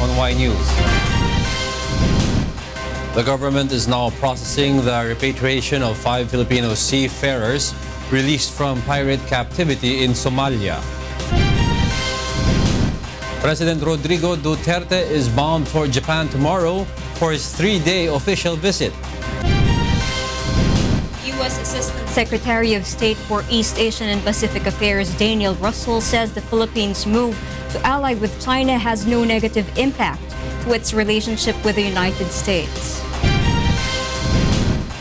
on Whynews. The government is now processing the repatriation of 5 Filipino seafarers released from pirate captivity in Somalia. President Rodrigo Duterte is bound for Japan tomorrow for his 3-day official visit. U.S. Assistant Secretary of State for East Asian and Pacific Affairs Russel says the Philippines' move to ally with China has no negative impact to its relationship with the United States.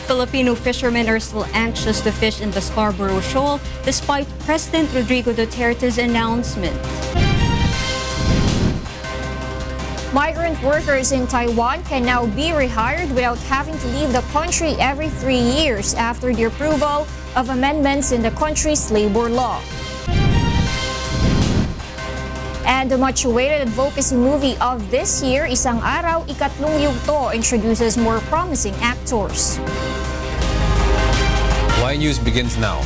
Filipino fishermen are still anxious to fish in the Scarborough Shoal despite President Rodrigo Duterte's announcement. Migrant workers in Taiwan can now be rehired without having to leave the country every 3 years after the approval of amendments in the country's labor law. And the much-awaited advocacy movie of this year, Isang Araw, Ikatlong Yugto, introduces more promising actors. Whynews begins now.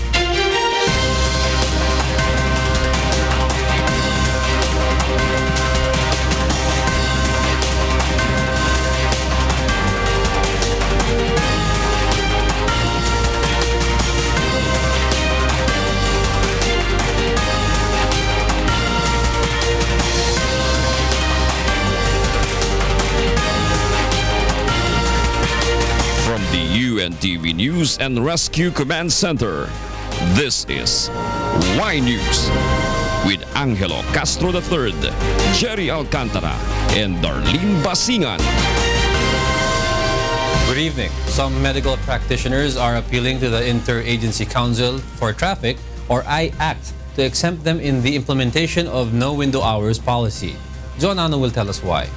Untv News and Rescue Command Center. This is Whynews with Angelo Castro III, Gerry Alcantara, and Darlene Basingan. Good evening. Some medical practitioners are appealing to the Interagency Council for Traffic, or IACT, to exempt them in the implementation of no window hours policy. John Ano will tell us why.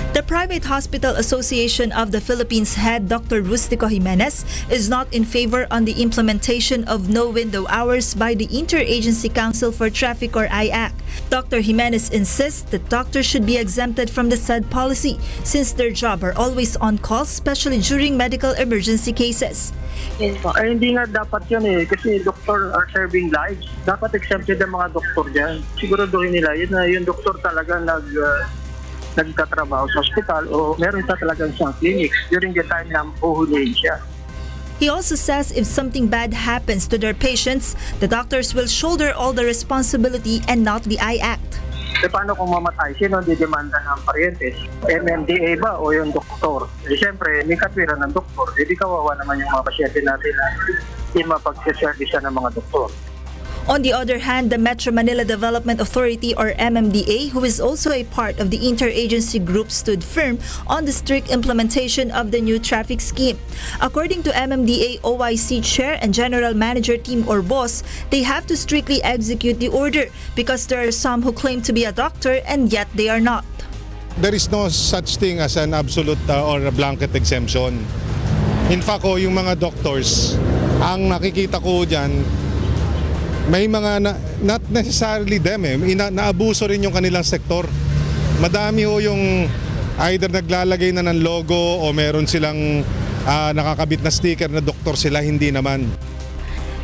The Private Hospital Association of the Philippines head Dr. Rustico Jimenez is not in favor on the implementation of no window hours by the Interagency Council for Traffic, or IAC. Dr. Jimenez insists that doctors should be exempted from the said policy since their job are always on call, especially during medical emergency cases. Ay, hindi nga dapat yun kasi doktor are serving lives. Dapat exempted ang mga doktor dyan. Siguraduhin nila yun na yung doktor talaga nagtatrabaho sa hospital o meron talagang siyang clinics during the time na puhulihin siya. He also says if something bad happens to their patients, the doctors will shoulder all the responsibility and not the IACT. Paano kung mamatay? Sino didemanda ng paryente? MMDA ba o yung doktor? Siyempre, may katwiran ng doktor. Di kawawa naman yung mga pasyente natin na hindi mapagsiservice ng mga doktor. On the other hand, the Metro Manila Development Authority, or MMDA, who is also a part of the interagency group, stood firm on the strict implementation of the new traffic scheme. According to MMDA OIC Chair and General Manager Team, or BOSS, they have to strictly execute the order because there are some who claim to be a doctor and yet they are not. There is no such thing as an absolute or a blanket exemption. In fact, yung mga doctors, ang nakikita ko dyan, may mga not necessarily them naabuso rin yung kanilang sektor. Madami yung either naglalagay na ng logo o meron silang nakakabit na sticker na doktor sila, hindi naman.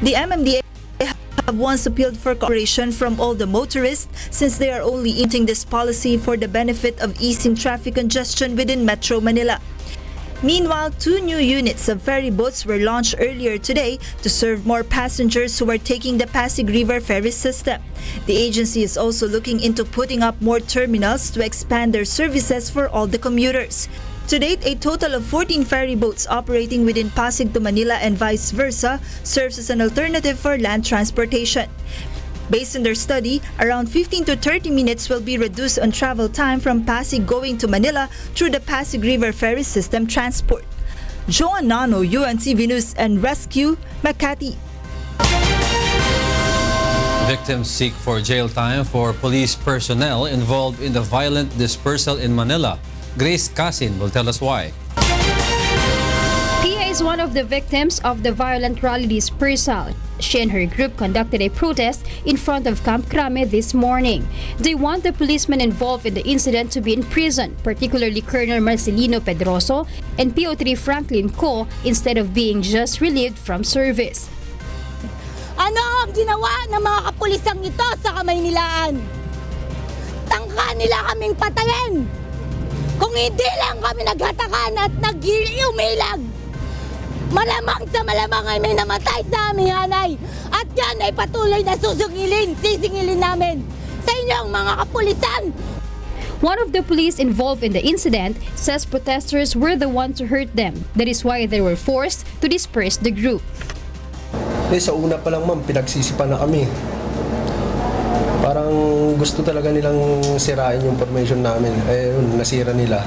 The MMDA have once appealed for cooperation from all the motorists since they are only implementing this policy for the benefit of easing traffic congestion within Metro Manila. Meanwhile, 2 new units of ferry boats were launched earlier today to serve more passengers who are taking the Pasig River ferry system. The agency is also looking into putting up more terminals to expand their services for all the commuters. To date, a total of 14 ferry boats operating within Pasig to Manila and vice versa serves as an alternative for land transportation. Based on their study, around 15 to 30 minutes will be reduced on travel time from Pasig going to Manila through the Pasig River ferry system transport. Joan Nano, Untv News and Rescue, Makati. Victims seek for jail time for police personnel involved in the violent dispersal in Manila. Grace Casin will tell us why. Pia is one of the victims of the violent rally dispersal. She and her group conducted a protest in front of Camp Crame this morning. They want the policemen involved in the incident to be in prison, particularly Colonel Marcelino Pedroso and PO3 Franklin Co, instead of being just relieved from service. Ano ang ginawa ng mga kapulisang ito sa Kamaynilaan? tangka nila kaming patayin. Kung hindi lang kami naghatakan at nag-umilag, malamang sa malamang ay may namatay sa aming hanay. At yan ay patuloy na sisingilin namin sa inyong mga kapulisan. One of the police involved in the incident says protesters were the one to hurt them. That is why they were forced to disperse the group. Sa una pa lang ma'am, pinagsisipan na kami. Parang gusto talaga nilang sirain yung formation namin. Nasira nila.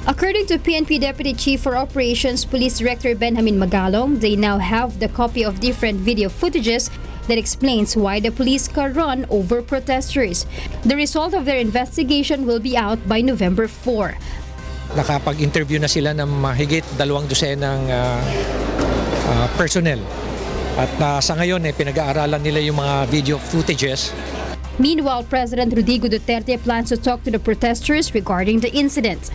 According to PNP Deputy Chief for Operations Police Director Benjamin Magalong, they now have the copy of different video footages that explains why the police car run over protesters. The result of their investigation will be out by November 4. Nakapag-interview na sila ng mahigit 2 dosenang personnel. At sa ngayon, pinag-aaralan nila yung mga video footages. Meanwhile, President Rodrigo Duterte plans to talk to the protesters regarding the incident.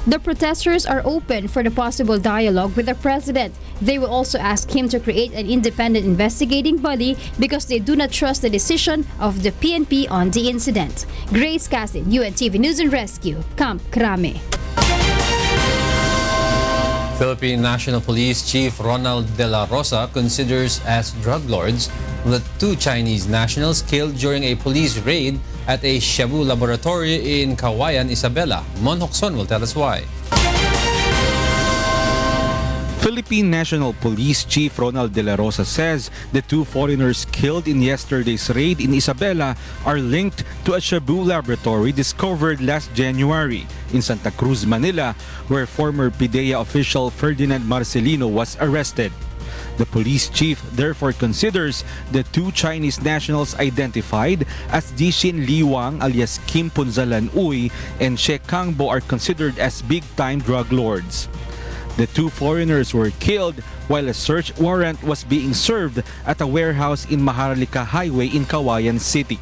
The protesters are open for the possible dialogue with the president. They will also ask him to create an independent investigating body because they do not trust the decision of the PNP on the incident. Grace Casin, UNTV News and Rescue, Camp Crame. Philippine National Police Chief Ronald De La Rosa considers as drug lords the 2 Chinese nationals killed during a police raid at a Shabu laboratory in Cagayan, Isabela. Mon Hokson will tell us why. Philippine National Police Chief Ronald De La Rosa says the 2 foreigners killed in yesterday's raid in Isabela are linked to a Shabu laboratory discovered last January in Santa Cruz, Manila, where former PIDEA official Ferdinand Marcelino was arrested. The police chief therefore considers the 2 Chinese nationals identified as Jishin Liwang alias Kim Punzalan Uy and She Kangbo are considered as big-time drug lords. The 2 foreigners were killed while a search warrant was being served at a warehouse in Maharlika Highway in Cagayan City.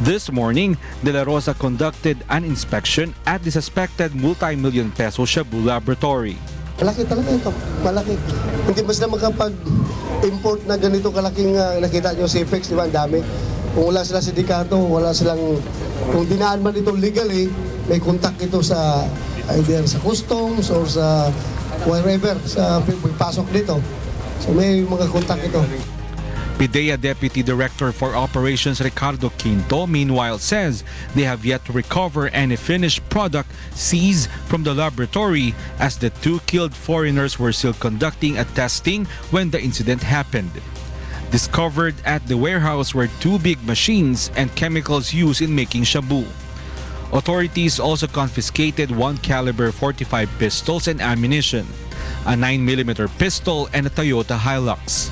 This morning, De La Rosa conducted an inspection at the suspected multi-million peso Shabu laboratory. Malaki talaga ito. Malaki. Hindi ba sila makapag-import na ganito kalaking nakita nyo sa effects, di ba? Ang dami. Kung wala sila sindikato, wala silang... Kung dinaan man ito legally, may contact ito sa either sa customs or sa wherever, sa pagpasok dito. So may mga contact ito. PIDEA Deputy Director for Operations Ricardo Quinto meanwhile says they have yet to recover any finished product seized from the laboratory as the 2 killed foreigners were still conducting a testing when the incident happened. Discovered at the warehouse were 2 big machines and chemicals used in making shabu. Authorities also confiscated 1 caliber .45 pistols and ammunition, a 9mm pistol and a Toyota Hilux.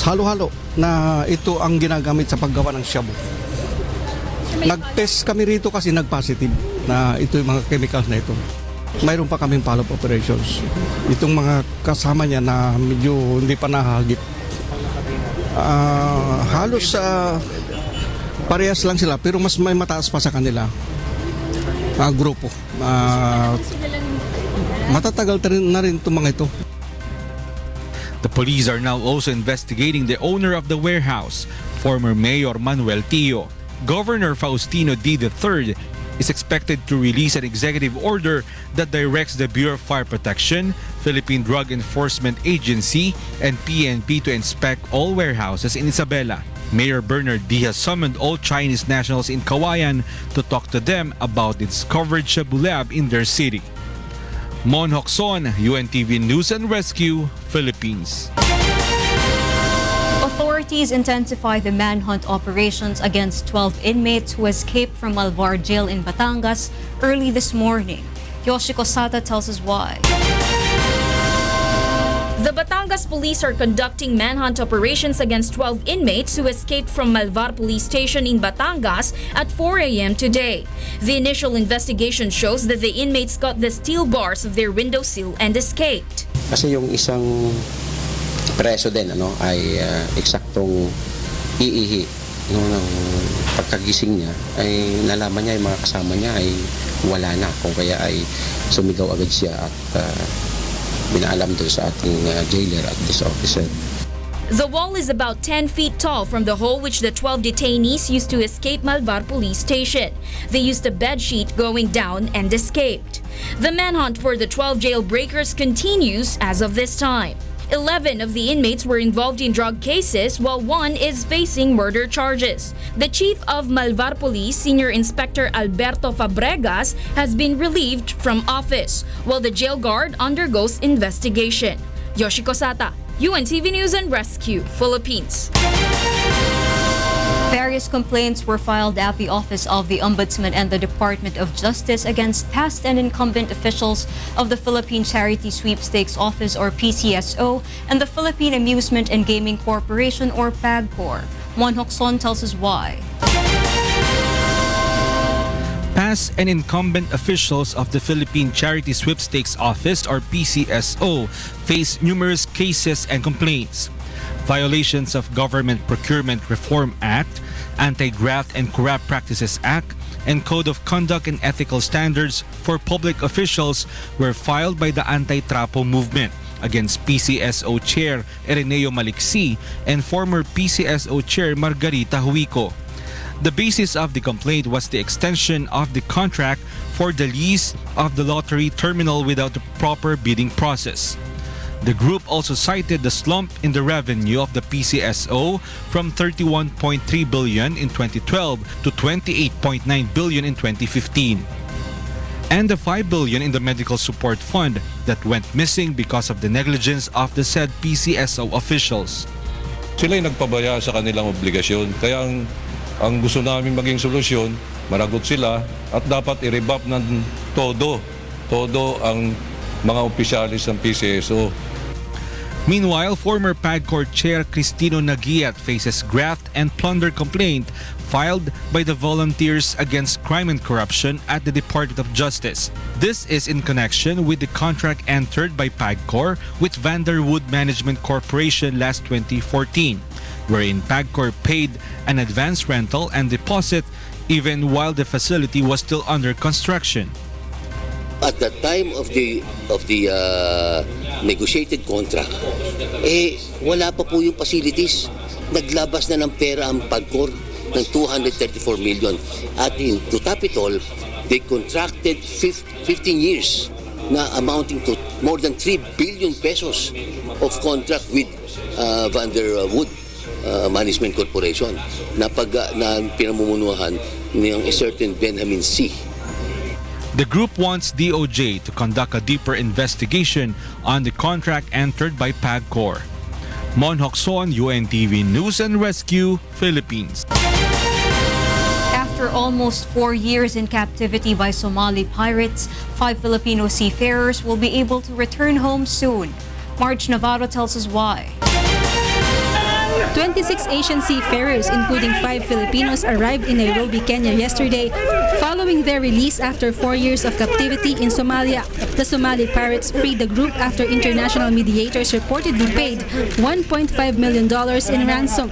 Halo-halo na ito ang ginagamit sa paggawa ng shabu. Nag-test kami rito kasi nag-positive na ito yung mga chemicals na ito. Mayroon pa kaming follow-up operations. Itong mga kasama niya na medyo hindi pa nahagip. Halos parehas lang sila pero mas may mataas pa sa kanila. Grupo. Matatagal na rin itong mga ito. The police are now also investigating the owner of the warehouse, former Mayor Manuel Tio. Governor Faustino D. III is expected to release an executive order that directs the Bureau of Fire Protection, Philippine Drug Enforcement Agency, and PNP to inspect all warehouses in Isabela. Mayor Bernard Diaz summoned all Chinese nationals in Cagayan to talk to them about the discovered Shabu lab in their city. Mon Hokson, UNTV News and Rescue, Philippines. Authorities intensify the manhunt operations against 12 inmates who escaped from Malvar Jail in Batangas early this morning. Yoshiko Sata tells us why. The Batangas police are conducting manhunt operations against 12 inmates who escaped from Malvar Police Station in Batangas at 4 a.m. today. The initial investigation shows that the inmates got the steel bars of their window sill and escaped. Kasi yung isang preso din ay eksaktong iihi nung pagkagising niya ay nalaman niya yung mga kasama niya ay wala na, kung kaya ay sumigaw agad siya at binaalam doon sa ating jailer at this officer. The wall is about 10 feet tall from the hole which the 12 detainees used to escape Malvar police station. They used a bed sheet going down and escaped. The manhunt for the 12 jailbreakers continues as of this time. 11 of the inmates were involved in drug cases while one is facing murder charges. The chief of Malvar Police, Senior Inspector Alberto Fabregas, has been relieved from office while the jail guard undergoes investigation. Yoshiko Sata, UNTV News and Rescue, Philippines. Various complaints were filed at the Office of the Ombudsman and the Department of Justice against past and incumbent officials of the Philippine Charity Sweepstakes Office or PCSO and the Philippine Amusement and Gaming Corporation or PAGCOR. Juan Hocson tells us why. Past and incumbent officials of the Philippine Charity Sweepstakes Office or PCSO face numerous cases and complaints. Violations of Government Procurement Reform Act, Anti-Graft and Corrupt Practices Act, and Code of Conduct and Ethical Standards for Public Officials were filed by the Anti-Trapo movement against PCSO Chair Ireneo Maliksi and former PCSO Chair Margarita Huico. The basis of the complaint was the extension of the contract for the lease of the lottery terminal without the proper bidding process. The group also cited the slump in the revenue of the PCSO from 31.3 billion in 2012 to 28.9 billion in 2015. And the 5 billion in the medical support fund that went missing because of the negligence of the said PCSO officials. Sila'y nagpabaya sa kanilang obligasyon. Kaya ang gusto namin maging solusyon, managot sila at dapat i-revamp ng todo ang mga opisyalis ng PCSO. Meanwhile, former PAGCOR Chair Cristino Nagiat faces graft and plunder complaint filed by the Volunteers Against Crime and Corruption at the Department of Justice. This is in connection with the contract entered by PAGCOR with Vanderwood Management Corporation last 2014, wherein PAGCOR paid an advance rental and deposit even while the facility was still under construction. At the time of the negotiated contract, wala pa po yung facilities. Naglabas na ng pera ang PAGCOR ng 234 million. At to top it all, they contracted 15 years na amounting to more than 3 billion pesos of contract with Vanderwood Management Corporation na pinamumunuhan ng a certain Benjamin C. The group wants DOJ to conduct a deeper investigation on the contract entered by PAGCOR. Mon Hocson, UNTV News and Rescue, Philippines. After almost 4 years in captivity by Somali pirates, 5 Filipino seafarers will be able to return home soon. Marge Navarro tells us why. 26 Asian seafarers, including 5 Filipinos, arrived in Nairobi, Kenya yesterday following their release after 4 years of captivity in Somalia. The Somali pirates freed the group after international mediators reportedly paid $1.5 million in ransom.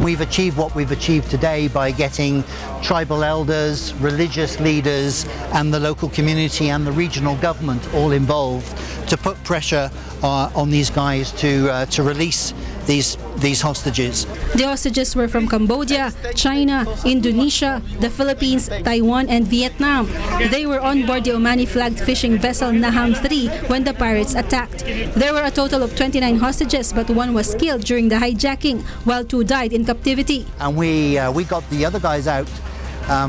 We've achieved what we've achieved today by getting tribal elders, religious leaders, and the local community and the regional government all involved to put pressure on these guys to release these hostages. The hostages were from Cambodia, China, Indonesia, the Philippines, Taiwan, and Vietnam. They were on board the Omani-flagged fishing vessel Naham 3 when the pirates attacked. There were a total of 29 hostages, but one was killed during the hijacking, while 2 died in captivity. And we got the other guys out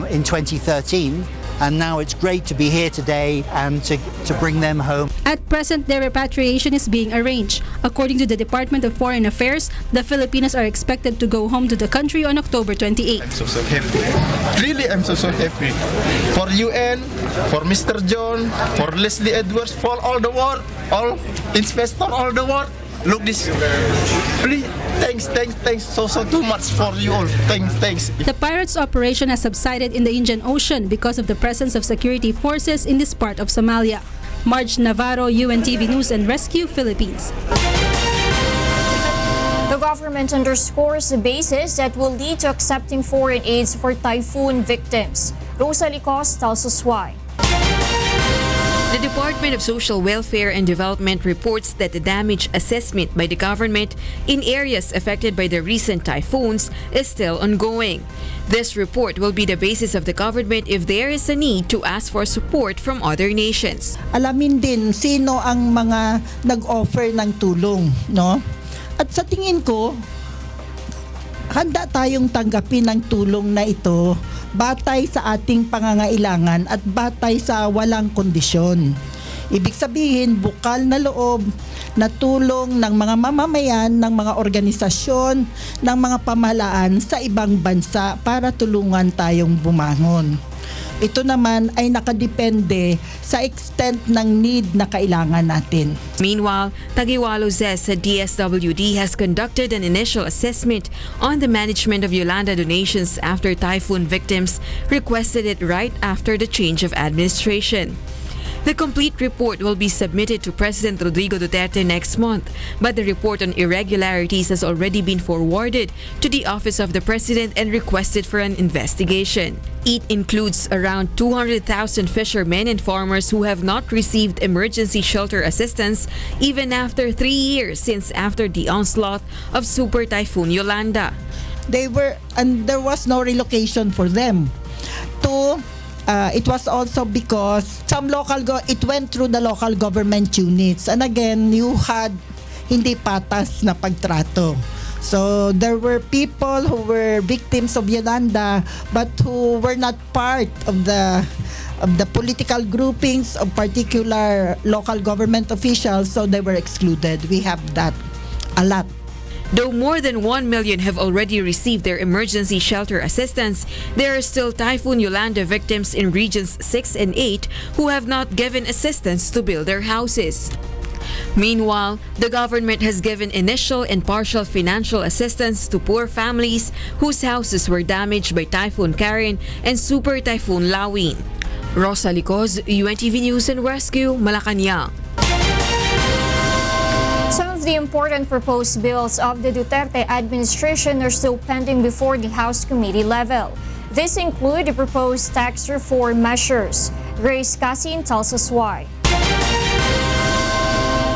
in 2013. And now it's great to be here today and to bring them home. At present, their repatriation is being arranged. According to the Department of Foreign Affairs, the Filipinos are expected to go home to the country on October 28. I'm so happy. Really, I'm so happy. For UN, for Mr. John, for Leslie Edwards, for all the world, all inspector, all the world. Look this. Please, thanks so too much for you all. Thanks. The pirates' operation has subsided in the Indian Ocean because of the presence of security forces in this part of Somalia. Marge Navarro, UNTV News and Rescue, Philippines. The government underscores the basis that will lead to accepting foreign aids for typhoon victims. Russel tells us why. The Department of Social Welfare and Development reports that the damage assessment by the government in areas affected by the recent typhoons is still ongoing. This report will be the basis of the government if there is a need to ask for support from other nations. Alamin din sino ang mga nag-offer ng tulong, no? At sa tingin ko, handa tayong tanggapin ang tulong na ito batay sa ating pangangailangan at batay sa walang kondisyon. Ibig sabihin, bukal na loob na tulong ng mga mamamayan, ng mga organisasyon, ng mga pamahalaan sa ibang bansa para tulungan tayong bumangon. Ito naman ay nakadepende sa extent ng need na kailangan natin. Meanwhile, Taguiwalo says the DSWD has conducted an initial assessment on the management of Yolanda donations after typhoon victims requested it right after the change of administration. The complete report will be submitted to President Rodrigo Duterte next month, but the report on irregularities has already been forwarded to the Office of the President and requested for an investigation. It includes around 200,000 fishermen and farmers who have not received emergency shelter assistance even after 3 years since after the onslaught of Super Typhoon Yolanda. There was no relocation for them. It was also because it went through the local government units, and again, you had hindi patas na pagtrato. So there were people who were victims of Yolanda but who were not part of the political groupings of particular local government officials, so they were excluded. We have that a lot. Though more than 1 million have already received their emergency shelter assistance, there are still Typhoon Yolanda victims in regions 6 and 8 who have not given assistance to build their houses. Meanwhile, the government has given initial and partial financial assistance to poor families whose houses were damaged by Typhoon Karen and Super Typhoon Lawin. Russel, Untv News and Rescue, Malacanang. Some of the important proposed bills of the Duterte administration are still pending before the House committee level. These include the proposed tax reform measures. Grace Casin tells us why.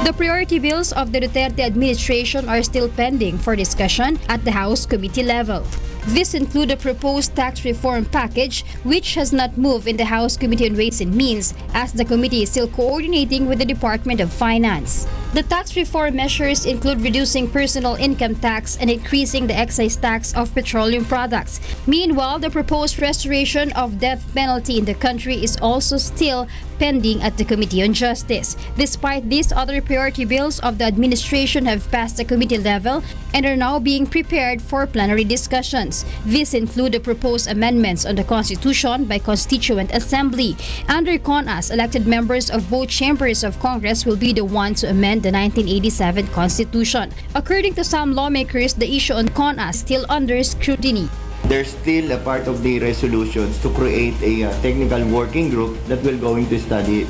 The priority bills of the Duterte administration are still pending for discussion at the House committee level. These include the proposed tax reform package, which has not moved in the House Committee on Ways and Means, as the committee is still coordinating with the Department of Finance. The tax reform measures include reducing personal income tax and increasing the excise tax of petroleum products. Meanwhile, the proposed restoration of death penalty in the country is also still pending at the Committee on Justice. Despite these, other priority bills of the administration have passed the committee level and are now being prepared for plenary discussions. These include the proposed amendments on the Constitution by Constituent Assembly. Under CONAS, elected members of both chambers of Congress will be the ones to amend the 1987 Constitution. According to some lawmakers, the issue on CONAS still under scrutiny. There's still a part of the resolutions to create a technical working group that will going to study.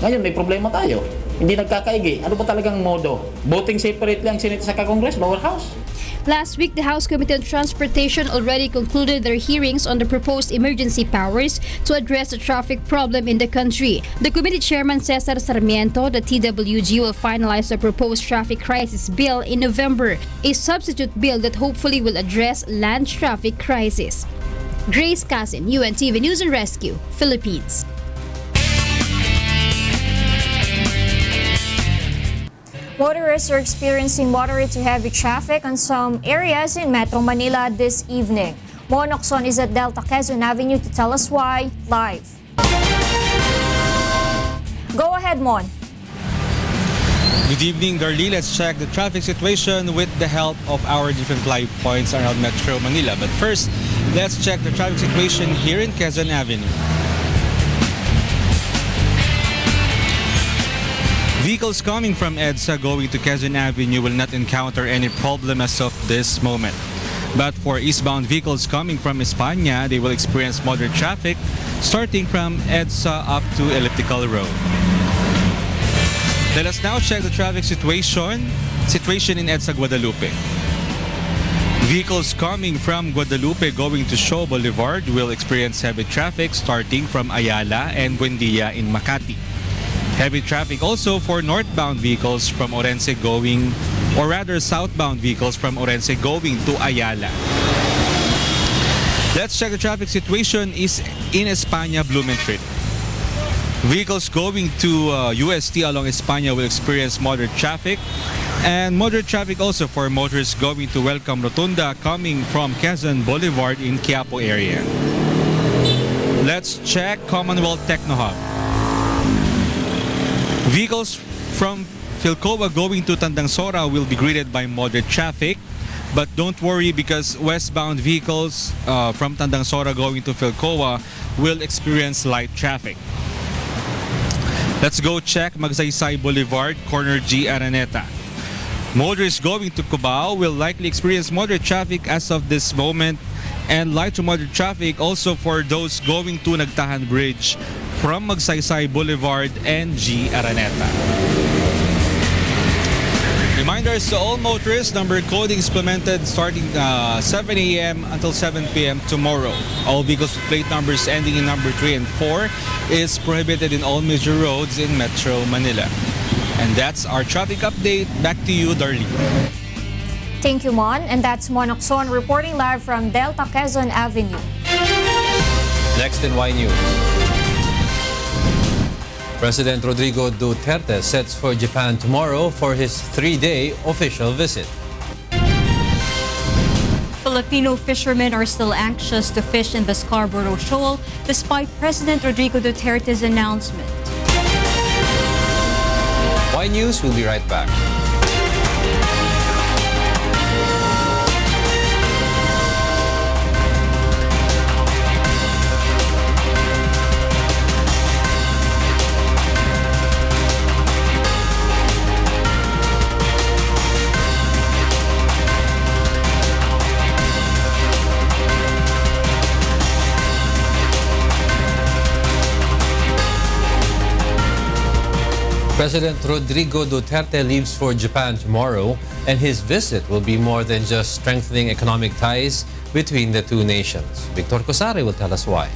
Ngayon may problema tayo. Hindi nagkakaigi. Ano ba talagang modo? Voting separately ang Senate sa Congress, lower house. Last week, the House Committee on Transportation already concluded their hearings on the proposed emergency powers to address the traffic problem in the country. The committee chairman Cesar Sarmiento, the TWG, will finalize the proposed traffic crisis bill in November, a substitute bill that hopefully will address land traffic crisis. Grace Casin, Untv News and Rescue, Philippines. Motorists are experiencing moderate to heavy traffic on some areas in Metro Manila this evening. Mon Ocson is at Delta Quezon Avenue to tell us why, live. Go ahead, Mon. Good evening, Darlene. Let's check the traffic situation with the help of our different live points around Metro Manila. But first, let's check the traffic situation here in Quezon Avenue. Vehicles coming from EDSA going to Quezon Avenue will not encounter any problem as of this moment. But for eastbound vehicles coming from España, they will experience moderate traffic starting from EDSA up to Elliptical Road. Let us now check the traffic situation in EDSA Guadalupe. Vehicles coming from Guadalupe going to Shoal Boulevard will experience heavy traffic starting from Ayala and Buendia in Makati. Heavy traffic also for northbound vehicles from Orense going, or rather southbound vehicles from Orense going to Ayala. Let's check the traffic situation is in España Blumentritt. Vehicles going to UST along España will experience moderate traffic, and moderate traffic also for motorists going to Welcome Rotunda coming from Quezon Boulevard in Quiapo area. Let's check Commonwealth Techno Hub. Vehicles from Philcoa going to Tandangsora will be greeted by moderate traffic, but don't worry because westbound vehicles from Tandangsora going to Philcoa will experience light traffic. Let's go check Magsaysay Boulevard, corner G Araneta. Motorists going to Cubao will likely experience moderate traffic as of this moment, and light to moderate traffic also for those going to Nagtahan Bridge from Magsaysay Boulevard and G Araneta. Reminders to all motorists, number coding is implemented starting 7 a.m. until 7 p.m. tomorrow. All vehicles with plate numbers ending in number 3 and 4 is prohibited in all major roads in Metro Manila. And that's our traffic update. Back to you, Darlene. Thank you, Mon. And that's Mon Ocson reporting live from Delta Quezon Avenue. Next in Whynews. President Rodrigo Duterte sets for Japan tomorrow for his 3-day official visit. Filipino fishermen are still anxious to fish in the Scarborough Shoal despite President Rodrigo Duterte's announcement. Whynews will be right back. President Rodrigo Duterte leaves for Japan tomorrow, and his visit will be more than just strengthening economic ties between the two nations. Victor Cosare will tell us why.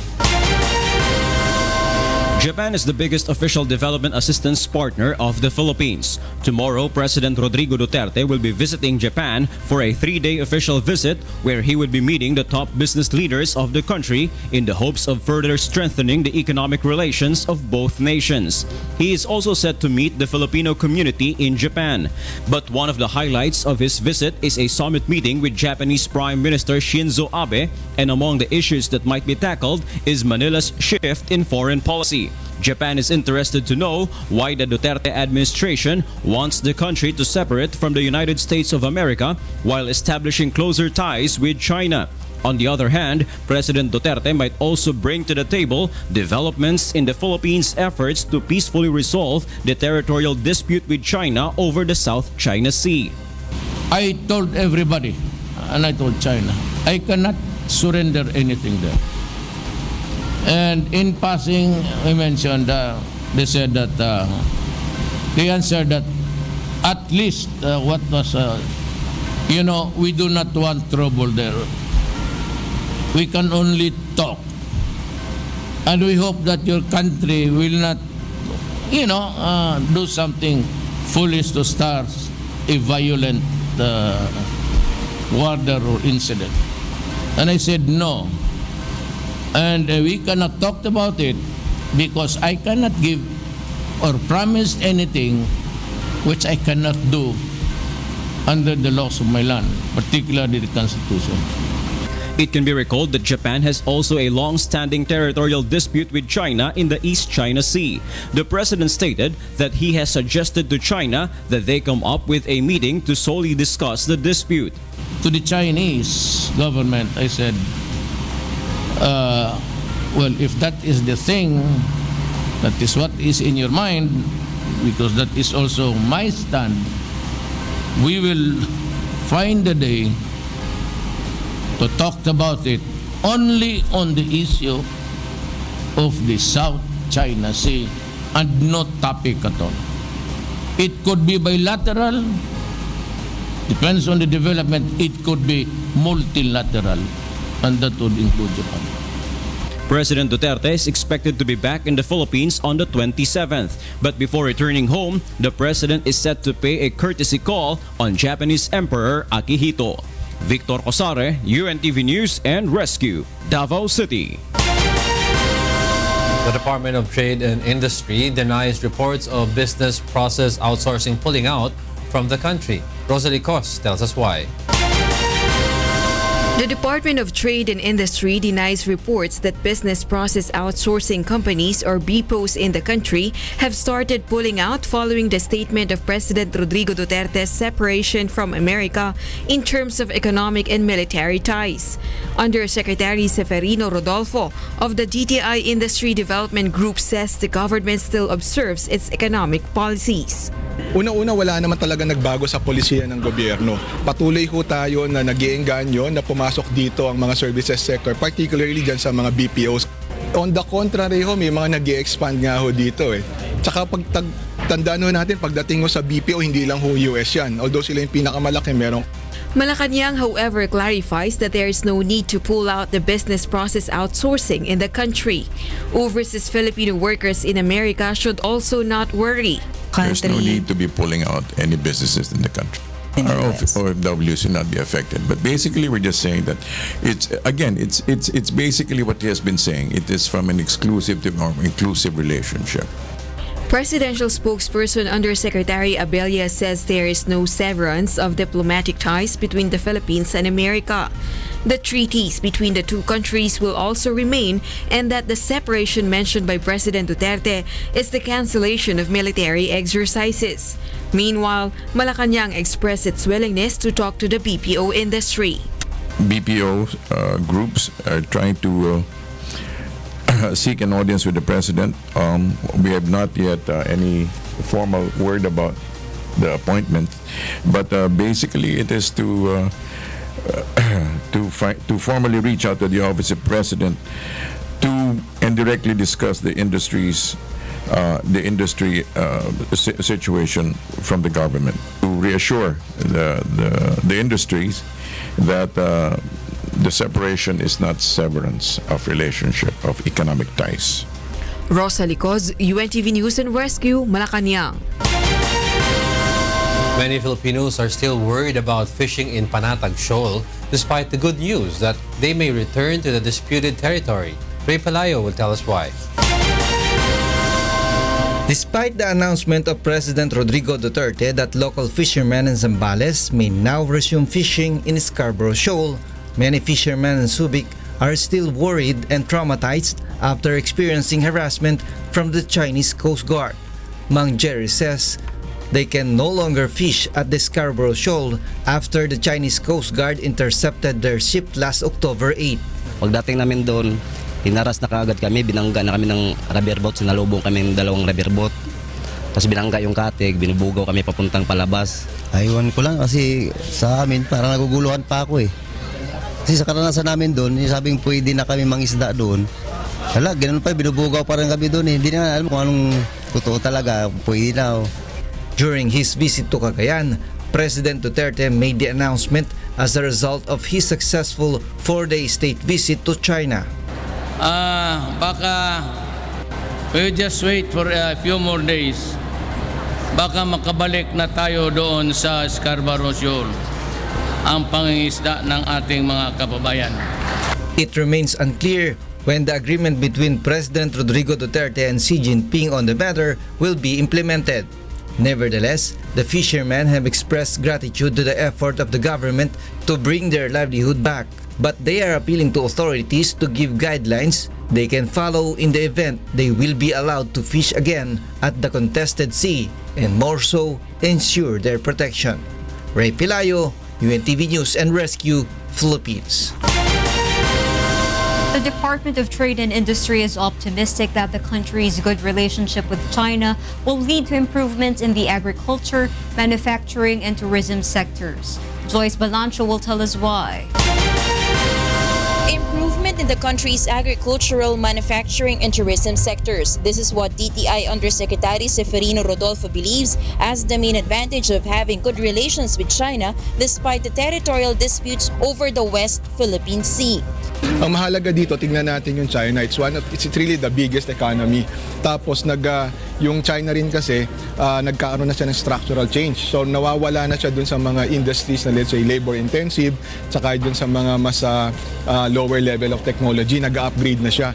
Japan is the biggest official development assistance partner of the Philippines. Tomorrow, President Rodrigo Duterte will be visiting Japan for a 3-day official visit where he will be meeting the top business leaders of the country in the hopes of further strengthening the economic relations of both nations. He is also set to meet the Filipino community in Japan. But one of the highlights of his visit is a summit meeting with Japanese Prime Minister Shinzo Abe, and among the issues that might be tackled is Manila's shift in foreign policy. Japan is interested to know why the Duterte administration wants the country to separate from the United States of America while establishing closer ties with China. On the other hand, President Duterte might also bring to the table developments in the Philippines' efforts to peacefully resolve the territorial dispute with China over the South China Sea. I told everybody, and I told China, I cannot surrender anything there. And in passing, we mentioned, they said that, they answered that at least what was, we do not want trouble there. We can only talk. And we hope that your country will not, do something foolish to start a violent war or incident. And I said no. And we cannot talk about it because I cannot give or promise anything which I cannot do under the laws of my land, particularly the Constitution. It can be recalled that Japan has also a long-standing territorial dispute with China in the East China Sea. The president stated that he has suggested to China that they come up with a meeting to solely discuss the dispute. To the Chinese government, I said, well, if that is the thing, that is what is in your mind, because that is also my stand, we will find a day to talk about it only on the issue of the South China Sea and no topic at all. It could be bilateral, depends on the development, it could be multilateral, and that would include Japan. President Duterte is expected to be back in the Philippines on the 27th. But before returning home, the president is set to pay a courtesy call on Japanese Emperor Akihito. Victor Cosare, Untv News and Rescue, Davao City. The Department of Trade and Industry denies reports of business process outsourcing pulling out from the country. Russel tells us why. The Department of Trade and Industry denies reports that business process outsourcing companies or BPOs in the country have started pulling out following the statement of President Rodrigo Duterte's separation from America in terms of economic and military ties. Undersecretary Severino Rodolfo of the DTI Industry Development Group says the government still observes its economic policies. Una-una, wala naman talaga nagbago sa polisiya ng gobyerno. Patuloy ho tayo na nag-iengganyo na pumasok dito ang mga services sector, particularly dyan sa mga BPOs. On the contrary ho, may mga nag-i-expand nga ho dito eh. Tsaka tandaan ho natin, pagdating ho sa BPO, hindi lang ho US yan. Although sila yung pinakamalaki, merong Malacanang, however, clarifies that there is no need to pull out the business process outsourcing in the country. Overseas Filipino workers in America should also not worry. There's no need to be pulling out any businesses in the country. Our OFW should not be affected. But basically, we're just saying that it's basically what he has been saying. It is from an exclusive to more inclusive relationship. Presidential spokesperson Undersecretary Abella says there is no severance of diplomatic ties between the Philippines and America. The treaties between the two countries will also remain, and that the separation mentioned by President Duterte is the cancellation of military exercises. Meanwhile, Malacanang expressed its willingness to talk to the BPO industry. BPO groups are trying to seek an audience with the president. We have not yet any formal word about the appointment, but basically it is to formally reach out to the office of president to indirectly discuss the industry situation from the government, to reassure the industries that the separation is not severance of relationship, of economic ties. Rosa Licoz, UNTV News and Rescue, Malacanang. Many Filipinos are still worried about fishing in Panatag Shoal, despite the good news that they may return to the disputed territory. Ray Palayo will tell us why. Despite the announcement of President Rodrigo Duterte that local fishermen in Zambales may now resume fishing in Scarborough Shoal, many fishermen in Subic are still worried and traumatized after experiencing harassment from the Chinese Coast Guard. Mang Gerry says they can no longer fish at the Scarborough Shoal after the Chinese Coast Guard intercepted their ship last October 8. Pagdating namin doon, hinaras na kaagad kami, binangga na kami ng rubber boat, sinalubong kami ng dalawang rubber boat. Tapos binangga yung katig, binubugaw kami papuntang palabas. Aywan ko lang kasi sa amin parang naguguluhan pa ako eh. Kasi sa karanasan namin doon, sabing pwede na kami mangisda doon. Hala, ganun pa, binubugaw pa rin kami doon eh. Hindi na alam kung anong totoo talaga, pwede na. During his visit to Cagayan, President Duterte made the announcement as a result of his successful 4-day state visit to China. Baka we just wait for a few more days. Baka makabalik na tayo doon sa Scarborough Shoal, ang pangingisda ng ating mga kababayan. It remains unclear when the agreement between President Rodrigo Duterte and Xi Jinping on the matter will be implemented. Nevertheless, the fishermen have expressed gratitude to the effort of the government to bring their livelihood back. But they are appealing to authorities to give guidelines they can follow in the event they will be allowed to fish again at the contested sea, and more so, ensure their protection. Ray Palayo, UNTV News and Rescue, Philippines. The Department of Trade and Industry is optimistic that the country's good relationship with China will lead to improvements in the agriculture, manufacturing, and tourism sectors. Joyce Balancho will tell us why. Improvement improvement in the country's agricultural, manufacturing, and tourism sectors. This is what DTI Undersecretary Seferino Rodolfo believes as the main advantage of having good relations with China despite the territorial disputes over the West Philippine Sea. Ang mahalaga dito, tingnan natin yung China. It's really the biggest economy. Tapos yung China rin kasi nagkaroon na siya ng structural change. So nawawala na siya dun sa mga industries na let's say labor intensive, saka dun sa mga mas lower level of technology, nag-upgrade na siya.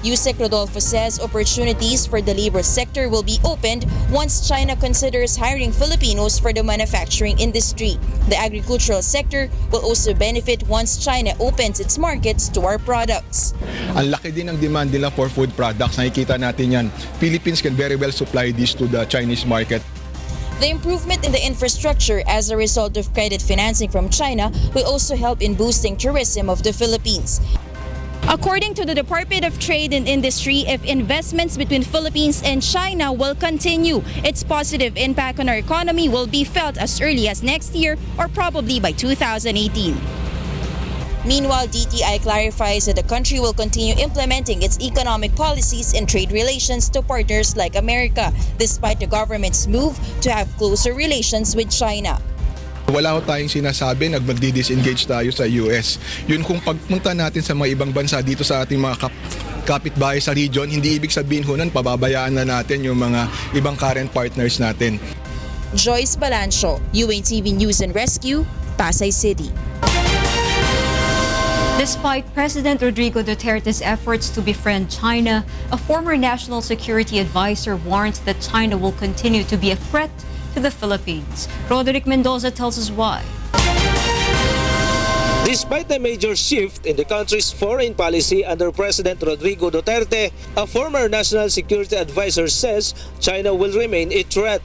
Yusek Rodolfo says opportunities for the labor sector will be opened once China considers hiring Filipinos for the manufacturing industry. The agricultural sector will also benefit once China opens its markets to our products. Ang laki din ng demand nila for food products. Nakikita natin yan. Philippines can very well supply this to the Chinese market. The improvement in the infrastructure as a result of credit financing from China will also help in boosting tourism of the Philippines. According to the Department of Trade and Industry, if investments between Philippines and China will continue, its positive impact on our economy will be felt as early as next year or probably by 2018. Meanwhile, DTI clarifies that the country will continue implementing its economic policies and trade relations to partners like America, despite the government's move to have closer relations with China. Wala ko tayong sinasabi, mag-disengage tayo sa US. Yun kung pagpunta natin sa mga ibang bansa dito sa ating mga kapitbahay sa region, hindi ibig sabihin ho nun, pababayaan na natin yung mga ibang current partners natin. Joyce Balancio, Untv News and Rescue, Pasay City. Despite President Rodrigo Duterte's efforts to befriend China, a former national security advisor warns that China will continue to be a threat to the Philippines. Roderick Mendoza tells us why. Despite a major shift in the country's foreign policy under President Rodrigo Duterte, a former national security advisor says China will remain a threat.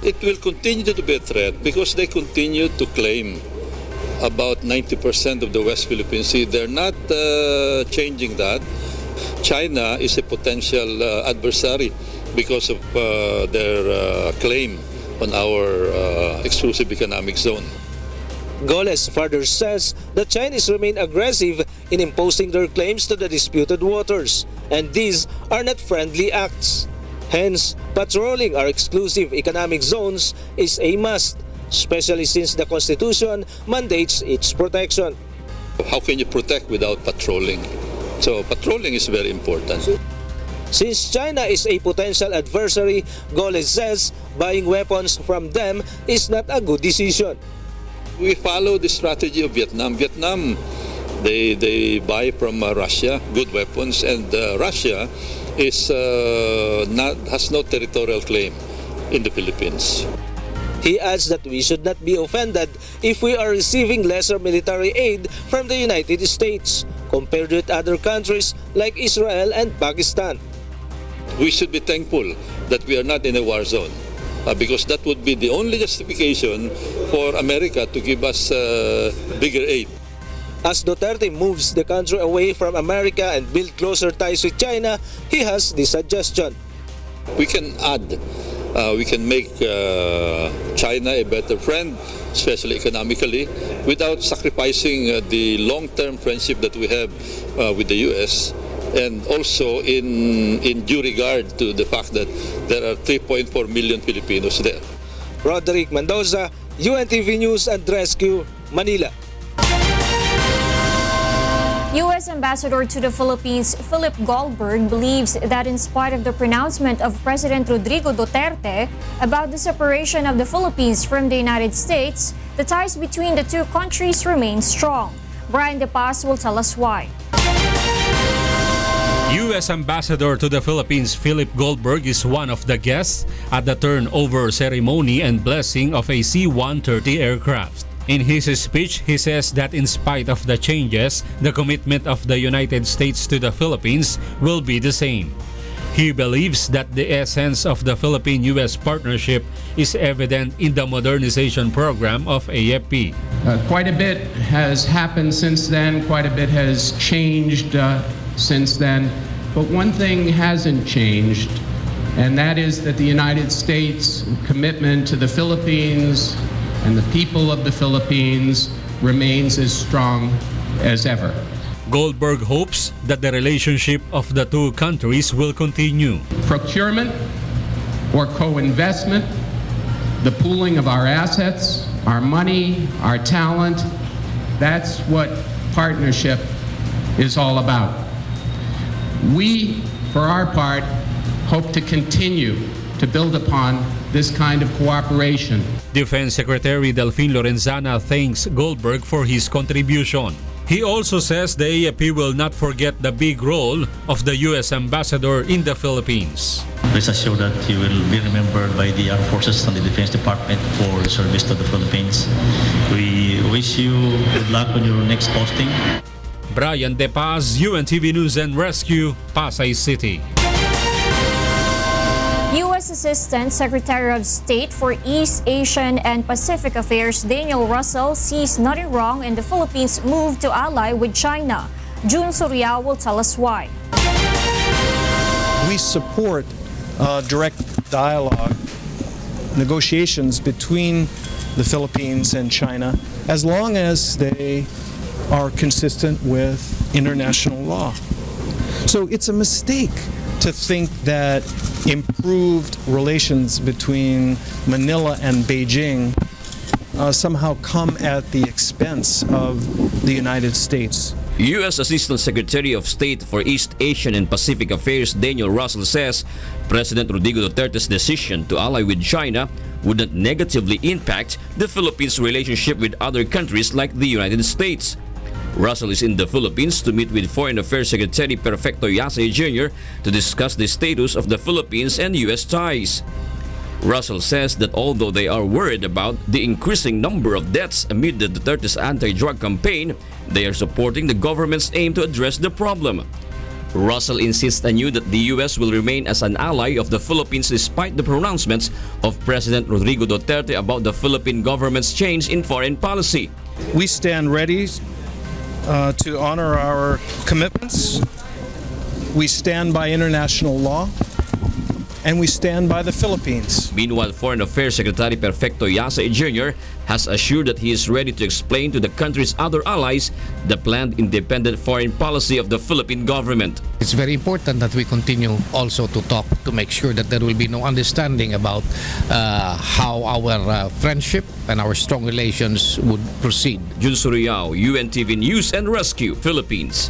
It will continue to be a threat because they continue to claim about 90% of the West Philippine Sea. They're not changing that. China is a potential adversary because of their claim on our exclusive economic zone. Goles further says the Chinese remain aggressive in imposing their claims to the disputed waters, and these are not friendly acts. Hence, patrolling our exclusive economic zones is a must, especially since the Constitution mandates its protection. How can you protect without patrolling? So patrolling is very important. Since China is a potential adversary, Goles says buying weapons from them is not a good decision. We follow the strategy of Vietnam. Vietnam, they buy from Russia good weapons, and Russia has no territorial claim in the Philippines. He adds that we should not be offended if we are receiving lesser military aid from the United States compared with other countries like Israel and Pakistan. We should be thankful that we are not in a war zone because that would be the only justification for America to give us bigger aid. As Duterte moves the country away from America and build closer ties with China, he has this suggestion. We can make China a better friend, especially economically, without sacrificing the long-term friendship that we have with the U.S., and also in due regard to the fact that there are 3.4 million Filipinos there. Roderick Mendoza, UNTV News and Rescue, Manila. U.S. Ambassador to the Philippines, Philip Goldberg, believes that in spite of the pronouncement of President Rodrigo Duterte about the separation of the Philippines from the United States, the ties between the two countries remain strong. Brian De Paz will tell us why. U.S. Ambassador to the Philippines Philip Goldberg is one of the guests at the turnover ceremony and blessing of a C-130 aircraft. In his speech, he says that in spite of the changes, the commitment of the United States to the Philippines will be the same. He believes that the essence of the Philippine-U.S. partnership is evident in the modernization program of AFP. Quite a bit has happened since then, quite a bit has changed since then, but one thing hasn't changed, and that is that the United States' commitment to the Philippines and the people of the Philippines remains as strong as ever. Goldberg hopes that the relationship of the two countries will continue. Procurement or co-investment, the pooling of our assets, our money, our talent, that's what partnership is all about. We, for our part, hope to continue to build upon this kind of cooperation. Defense Secretary Delfin Lorenzana thanks Goldberg for his contribution. He also says the AFP will not forget the big role of the U.S. Ambassador in the Philippines. Rest assured that you will be remembered by the Armed Forces and the Defense Department for service to the Philippines. We wish you good luck on your next posting. Brian De Paz, UNTV News and Rescue, Pasay City. U.S. Assistant Secretary of State for East Asian and Pacific Affairs Daniel Russel sees nothing wrong in the Philippines' move to ally with China. June Soriao will tell us why. We support direct dialogue, negotiations between the Philippines and China as long as they are consistent with international law. So it's a mistake to think that improved relations between Manila and Beijing somehow come at the expense of the United States. U.S. Assistant Secretary of State for East Asian and Pacific Affairs Daniel Russel says President Rodrigo Duterte's decision to ally with China would not negatively impact the Philippines' relationship with other countries like the United States. Russel is in the Philippines to meet with Foreign Affairs Secretary Perfecto Yasay Jr. to discuss the status of the Philippines and U.S. ties. Russel says that although they are worried about the increasing number of deaths amid the Duterte's anti-drug campaign, they are supporting the government's aim to address the problem. Russel insists anew that the U.S. will remain as an ally of the Philippines despite the pronouncements of President Rodrigo Duterte about the Philippine government's change in foreign policy. We stand ready to honor our commitments. We stand by international law, and we stand by the Philippines. Meanwhile, Foreign Affairs Secretary Perfecto Yasay Jr. has assured that he is ready to explain to the country's other allies the planned independent foreign policy of the Philippine government. It's very important that we continue also to talk to make sure that there will be no understanding about how our friendship and our strong relations would proceed. Jun Suriao, UNTV News and Rescue, Philippines.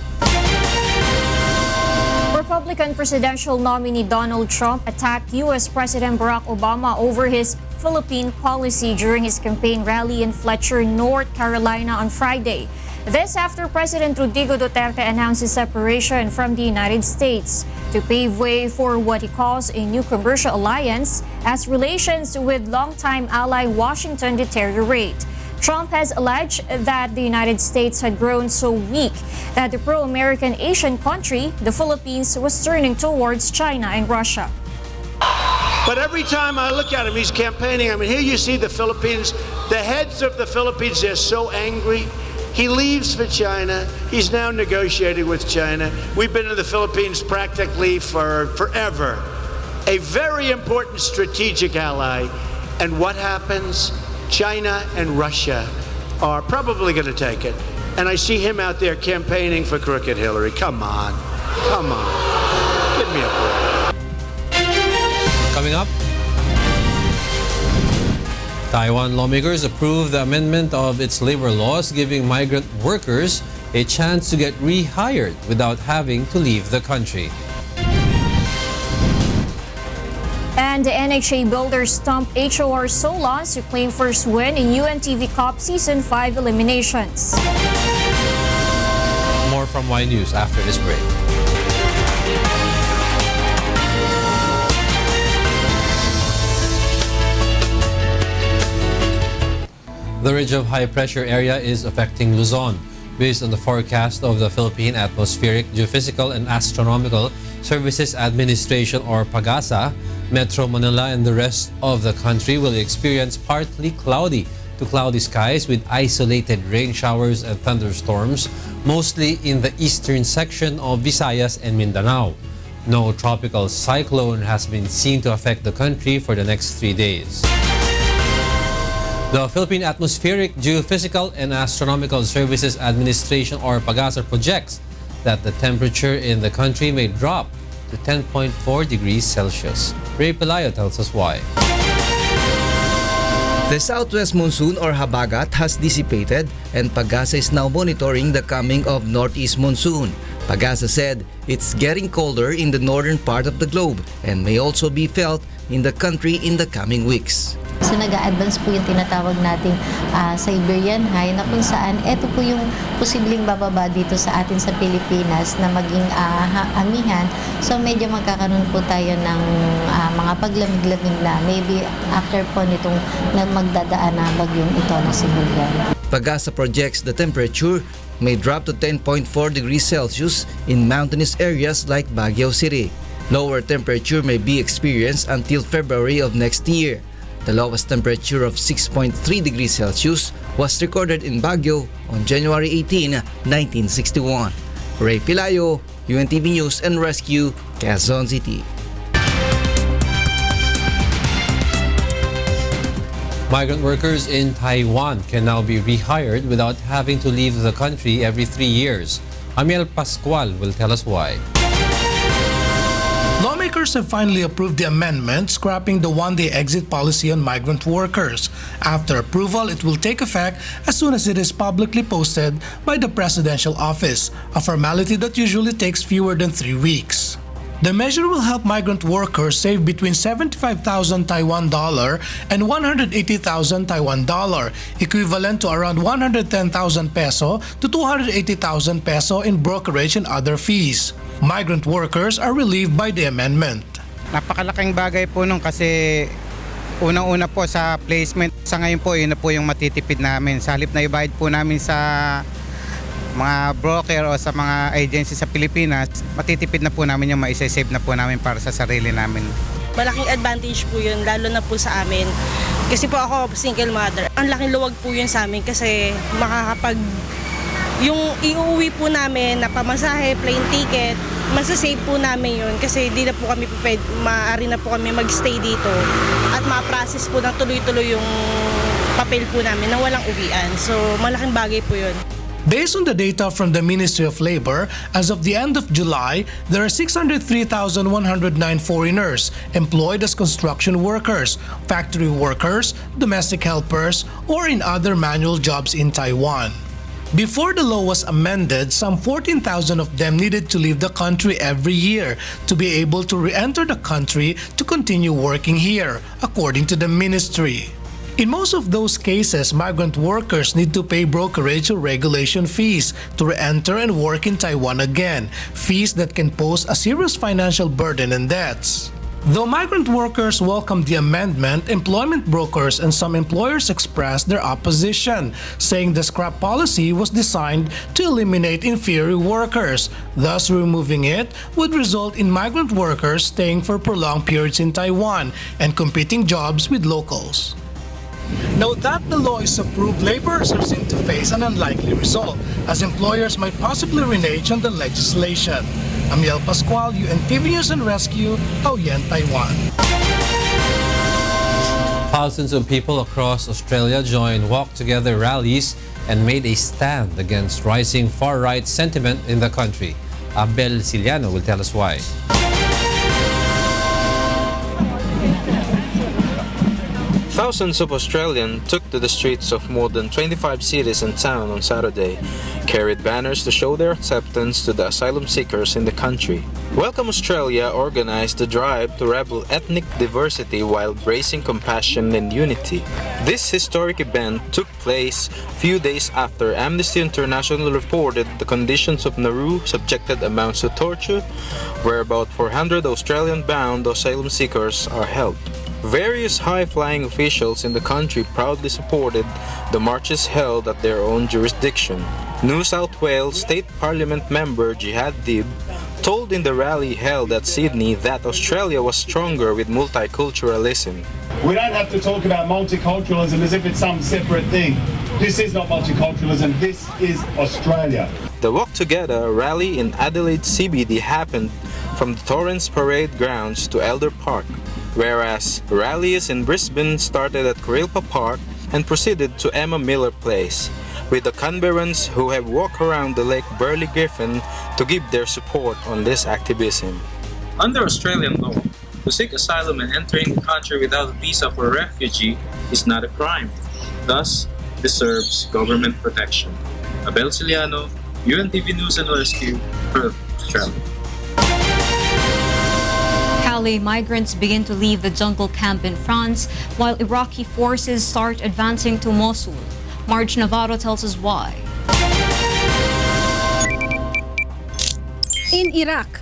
Republican presidential nominee Donald Trump attacked U.S. President Barack Obama over his Philippine policy during his campaign rally in Fletcher, North Carolina on Friday. This after President Rodrigo Duterte announced his separation from the United States to pave way for what he calls a new commercial alliance as relations with longtime ally Washington deteriorate. Trump has alleged that the United States had grown so weak that the pro-American Asian country, the Philippines, was turning towards China and Russia. But every time I look at him, he's campaigning. I mean, here you see the Philippines, the heads of the Philippines, they're so angry. He leaves for China. He's now negotiating with China. We've been in the Philippines practically for forever. A very important strategic ally. And what happens? China and Russia are probably going to take it. And I see him out there campaigning for crooked Hillary. Come on. Come on. Give me a break. Coming up, Taiwan lawmakers approved the amendment of its labor laws giving migrant workers a chance to get rehired without having to leave the country. And the NHA Builders stomp HOR Solons to claim first win in UNTV Cup Season 5 eliminations. More from Whynews after this break. The ridge of high pressure area is affecting Luzon. Based on the forecast of the Philippine Atmospheric, Geophysical and Astronomical Services Administration or PAGASA, Metro Manila and the rest of the country will experience partly cloudy to cloudy skies with isolated rain showers and thunderstorms, mostly in the eastern section of Visayas and Mindanao. No tropical cyclone has been seen to affect the country for the next 3 days. The Philippine Atmospheric, Geophysical and Astronomical Services Administration or PAGASA projects that the temperature in the country may drop to 10.4 degrees Celsius. Ray Pelayo tells us why. The southwest monsoon or habagat has dissipated and Pagasa is now monitoring the coming of northeast monsoon. Pagasa said it's getting colder in the northern part of the globe and may also be felt in the country in the coming weeks. So nag-a-advance po yung tinatawag nating Siberian High na kung saan ito po yung posibleng bababa dito sa atin sa Pilipinas na maging amihan. So medyo magkakaroon po tayo ng mga paglamig-lamig na maybe after po nitong magdadaan na bagyong ito na Siberian. Pagasa projects the temperature may drop to 10.4 degrees Celsius in mountainous areas like Baguio City. Lower temperature may be experienced until February of next year. The lowest temperature of 6.3 degrees Celsius was recorded in Baguio on January 18, 1961. Ray Pelayo, Untv News and Rescue, Quezon City. Migrant workers in Taiwan can now be rehired without having to leave the country every 3 years. Amiel Pascual will tell us why. Lawmakers have finally approved the amendment scrapping the one-day exit policy on migrant workers. After approval, it will take effect as soon as it is publicly posted by the presidential office, a formality that usually takes fewer than 3 weeks. The measure will help migrant workers save between 75,000 Taiwan dollar and 180,000 Taiwan dollar, equivalent to around 110,000 peso to 280,000 peso in brokerage and other fees. Migrant workers are relieved by the amendment. Napakalaking bagay po nung kasi unang-una po sa placement. Sa ngayon po, yun na po yung matitipid namin. Sa halip na ibayad po namin sa mga broker o sa mga agency sa Pilipinas, matitipid na po namin yung maisasave na po namin para sa sarili namin. Malaking advantage po yun, lalo na po sa amin. Kasi po ako single mother. Ang laking luwag po yun sa amin kasi makakapag yung iuwi po namin na pamasahe, plane ticket, masasave po namin yun kasi di na po kami maaari na po kami magstay dito at ma-process po ng tuloy-tuloy yung papel po namin na walang uwian. So malaking bagay po yun. Based on the data from the Ministry of Labor, as of the end of July, there are 603,109 foreigners employed as construction workers, factory workers, domestic helpers, or in other manual jobs in Taiwan. Before the law was amended, some 14,000 of them needed to leave the country every year to be able to re-enter the country to continue working here, according to the ministry. In most of those cases, migrant workers need to pay brokerage or regulation fees to re-enter and work in Taiwan again, fees that can pose a serious financial burden and debts. Though migrant workers welcomed the amendment, employment brokers and some employers expressed their opposition, saying the scrap policy was designed to eliminate inferior workers. Thus, removing it would result in migrant workers staying for prolonged periods in Taiwan and competing jobs with locals. Now that the law is approved, laborers are seen to face an unlikely result, as employers might possibly renege on the legislation. Amiel Pascual, Untv News and Rescue, Taoyuan, Taiwan. Thousands of people across Australia joined Walk Together rallies and made a stand against rising far-right sentiment in the country. Abel Siliano will tell us why. Thousands of Australians took to the streets of more than 25 cities and towns on Saturday, carried banners to show their acceptance to the asylum seekers in the country. Welcome Australia organized the drive to rebel ethnic diversity while embracing compassion and unity. This historic event took place a few days after Amnesty International reported the conditions of Nauru subjected amounts to torture, where about 400 Australian-bound asylum seekers are held. Various high-flying officials in the country proudly supported the marches held at their own jurisdiction. New South Wales State Parliament member Jihad Dib told in the rally held at Sydney that Australia was stronger with multiculturalism. We don't have to talk about multiculturalism as if it's some separate thing. This is not multiculturalism, this is Australia. The Walk Together rally in Adelaide CBD happened from the Torrens Parade grounds to Elder Park, whereas rallies in Brisbane started at Kurilpa Park and proceeded to Emma Miller Place. with the Canberrans who have walked around the Lake Burley-Griffin to give their support on this activism. Under Australian law, to seek asylum and entering the country without a visa for a refugee is not a crime, thus deserves government protection. Abel Ciliano, Untv News and Rescue, Perth, Australia. Calais migrants begin to leave the jungle camp in France while Iraqi forces start advancing to Mosul. Marge Navarro tells us why. In Iraq,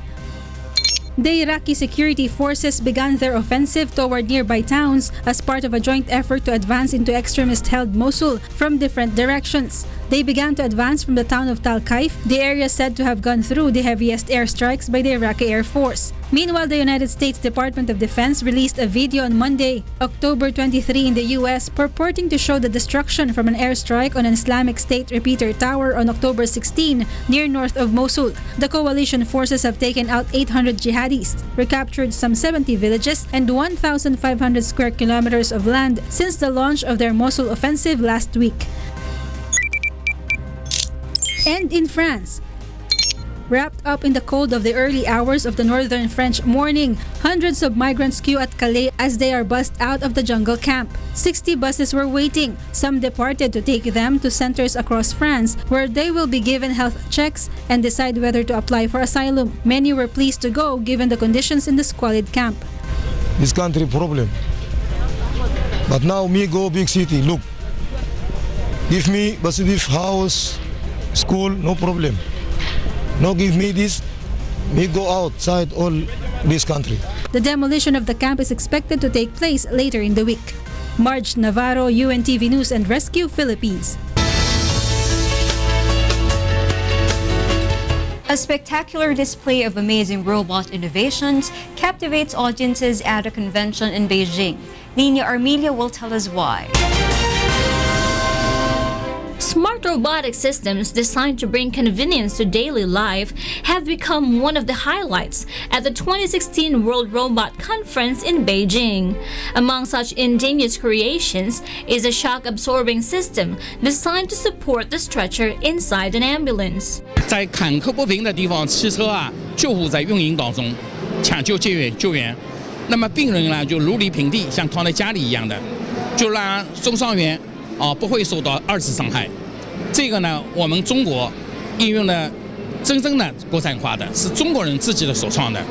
the Iraqi security forces began their offensive toward nearby towns as part of a joint effort to advance into extremist-held Mosul from different directions. They began to advance from the town of Tal Kaif, the area said to have gone through the heaviest airstrikes by the Iraqi Air Force. Meanwhile, the United States Department of Defense released a video on Monday, October 23 in the U.S., purporting to show the destruction from an airstrike on an Islamic State repeater tower on October 16 near north of Mosul. The coalition forces have taken out 800 jihadists, recaptured some 70 villages, and 1,500 square kilometers of land since the launch of their Mosul offensive last week. And in France, wrapped up in the cold of the early hours of the northern French morning, hundreds of migrants queue at Calais as they are bussed out of the jungle camp. 60 buses were waiting. Some departed to take them to centers across France where they will be given health checks and decide whether to apply for asylum. Many were pleased to go given the conditions in the squalid camp. This country problem. But now me go big city, look. Give me Basibif house, school, no problem. No give me this, me go outside all this country. The demolition of the camp is expected to take place later in the week. Marge Navarro, UNTV News and Rescue, Philippines. A spectacular display of amazing robot innovations captivates audiences at a convention in Beijing. Nina Armelia will tell us why. Smart robotic systems designed to bring convenience to daily life have become one of the highlights at the 2016 World Robot Conference in Beijing. Among such ingenious creations is a shock-absorbing system designed to support the stretcher inside an ambulance. 在坎坷不平的地方，汽车救护在运营当中抢救救援，那么病人呢就如履平地，像躺在家里一样的，就让受伤员不会受到二次伤害。这个呢，我们中国应用的真正的国产化的，是中国人自己的首创的。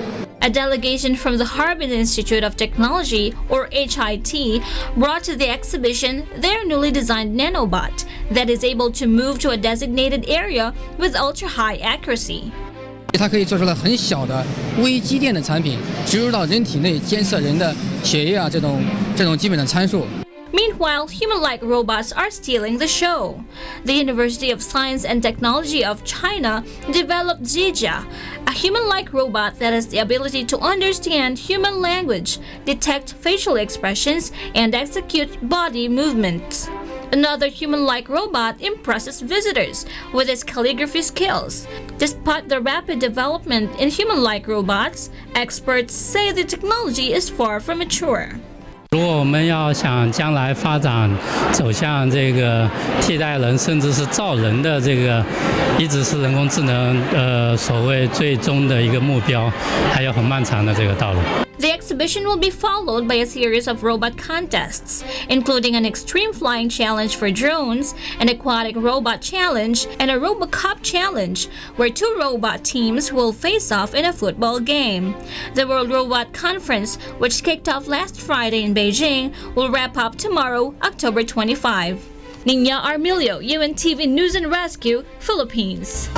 A delegation from the Harbin Institute of Technology, or HIT, brought to the exhibition their newly designed nanobot that is able to move to a designated area with ultra-high accuracy. 它可以做出来很小的微机电的产品，植入到人体内监测人的血液这种基本的参数。 Meanwhile, human-like robots are stealing the show. The University of Science and Technology of China developed Zhijia, a human-like robot that has the ability to understand human language, detect facial expressions, and execute body movements. Another human-like robot impresses visitors with its calligraphy skills. Despite the rapid development in human-like robots, experts say the technology is far from mature. 如果我们要想将来发展走向这个替代人，甚至是造人的这个，一直是人工智能所谓最终的一个目标，还有很漫长的这个道路。 The exhibition will be followed by a series of robot contests, including an extreme flying challenge for drones, an aquatic robot challenge, and a RoboCop challenge, where two robot teams will face off in a football game. The World Robot Conference, which kicked off last Friday in Beijing, will wrap up tomorrow, October 25. Nina Armilio, UNTV News and Rescue, Philippines.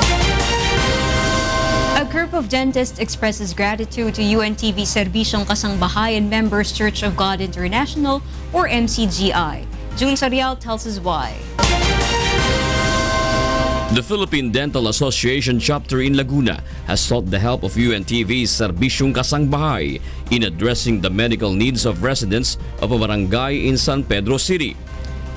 A group of dentists expresses gratitude to UNTV Serbisyong Kasangbahay and Members Church of God International, or MCGI. June Sarial tells us why. The Philippine Dental Association chapter in Laguna has sought the help of UNTV's Serbisyong Kasangbahay in addressing the medical needs of residents of a barangay in San Pedro City.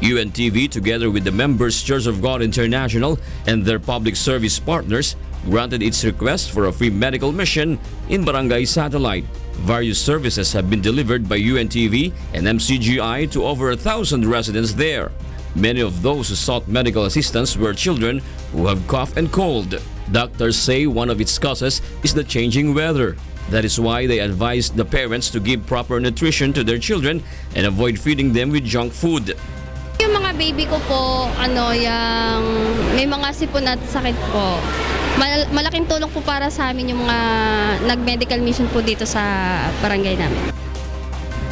UNTV, together with the Members Church of God International and their public service partners, granted its request for a free medical mission in Barangay Satellite. Various services have been delivered by UNTV and MCGI to over 1,000 residents there. Many of those who sought medical assistance were children who have cough and cold. Doctors say one of its causes is the changing weather. That is why they advised the parents to give proper nutrition to their children and avoid feeding them with junk food. Yung mga baby ko po, yung may mga sipon at sakit po. Malaking tulong po para sa amin yung mga nag-medical mission po dito sa barangay namin.